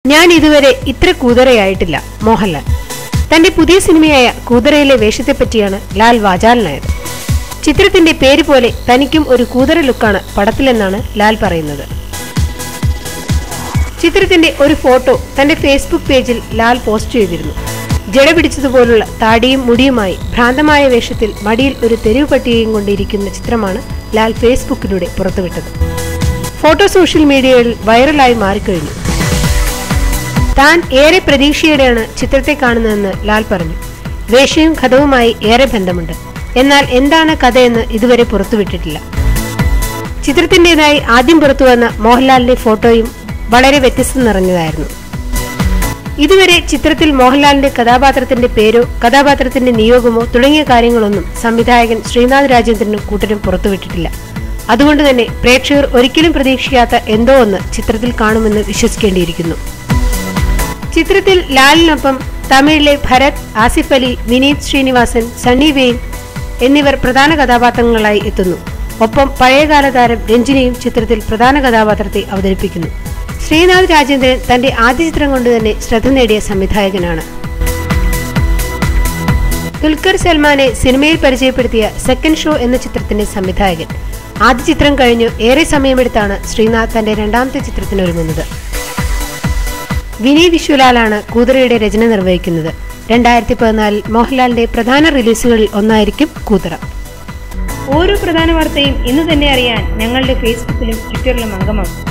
ഞാൻ ഇതുവരെ ഇത്ര കൂതറയായിട്ടില്ല മോഹൻലാൽ. തന്റെ പുതിയ സിനിമയായ കൂതറയിലെ വേഷത്തെപ്പറ്റിയാണ് ലാൽ വാചാലനായത്. ചിത്രത്തിന്റെ പേര് പോലെ തനിക്കും ഒരു കൂതറ ലുക്കാണ് പടത്തിലെന്നാണ് ലാൽ പറയുന്നത്. ചിത്രത്തിന്റെ ഒരു ഫോട്ടോ തന്റെ ഫേസ്ബുക്ക് പേജിൽ ലാൽ പോസ്റ്റ് ചെയ്തിരുന്നു. ജട പിടിച്ചതുപോലുള്ള താടിയും മുടിയുമായി ഭ്രാന്തമായ വേഷത്തിൽ മടിയിൽ ഒരു തെരുവ് പട്ടികയും കൊണ്ടിരിക്കുന്ന ചിത്രമാണ് ലാൽ ഫേസ്ബുക്കിലൂടെ പുറത്തുവിട്ടത്. ഫോട്ടോ സോഷ്യൽ മീഡിയയിൽ വൈറലായി മാറിക്കഴിഞ്ഞു. താൻ ഏറെ പ്രതീക്ഷയോടെയാണ് ചിത്രത്തെ കാണുന്നതെന്ന് ലാൽ പറഞ്ഞു. വേഷയും കഥവുമായി ഏറെ ബന്ധമുണ്ട്. എന്നാൽ എന്താണ് കഥയെന്ന് ഇതുവരെ പുറത്തുവിട്ടിട്ടില്ല. ചിത്രത്തിൻ്റെതായി ആദ്യം പുറത്തുവന്ന മോഹൻലാലിന്റെ ഫോട്ടോയും വളരെ വ്യത്യസ്തം നിറഞ്ഞതായിരുന്നു. ഇതുവരെ ചിത്രത്തിൽ മോഹൻലാലിന്റെ കഥാപാത്രത്തിന്റെ പേരോ കഥാപാത്രത്തിന്റെ നിയോഗമോ തുടങ്ങിയ കാര്യങ്ങളൊന്നും സംവിധായകൻ ശ്രീനാഥ് രാജേന്ദ്രനും കൂട്ടരും പുറത്തുവിട്ടിട്ടില്ല. അതുകൊണ്ട് തന്നെ പ്രേക്ഷകർ ഒരിക്കലും പ്രതീക്ഷിക്കാത്ത എന്തോ ഒന്ന് ചിത്രത്തിൽ കാണുമെന്ന് വിശ്വസിക്കേണ്ടിയിരിക്കുന്നു. ചിത്രത്തിൽ ലാലിനൊപ്പം തമിഴിലെ ഭരത്, ആസിഫ് അലി, വിനീത് ശ്രീനിവാസൻ, സണ്ണി വെയിൻ എന്നിവർ പ്രധാന കഥാപാത്രങ്ങളായി എത്തുന്നു. ഒപ്പം പഴയകാല താരം രഞ്ജിനിയും ചിത്രത്തിൽ പ്രധാന കഥാപാത്രത്തെ അവതരിപ്പിക്കുന്നു. ശ്രീനാഥ് രാജേന്ദ്രൻ തന്റെ ആദ്യ ചിത്രം കൊണ്ട് തന്നെ ശ്രദ്ധ നേടിയ സംവിധായകനാണ്. ദുൽഖർ സൽമാനെ സിനിമയിൽ പരിചയപ്പെടുത്തിയ സെക്കൻഡ് ഷോ എന്ന ചിത്രത്തിന്റെ സംവിധായകൻ. ആദ്യ ചിത്രം കഴിഞ്ഞു ഏറെ സമയമെടുത്താണ് ശ്രീനാഥ് തന്റെ രണ്ടാമത്തെ ചിത്രത്തിനൊരുങ്ങുന്നത്. വിനയ് വിശ്വലാലാണ് കൂതറയുടെ രചന നിർവഹിക്കുന്നത്. 2014 മോഹൻലാലിന്റെ പ്രധാന റിലീസുകളിൽ ഒന്നായിരിക്കും കൂതറ. ഓരോ പ്രധാന വാർത്തയും ഇന്ന് തന്നെ അറിയാൻ ഞങ്ങളുടെ ഫേസ്ബുക്കിലും ട്വിറ്ററിലും അംഗമാകും.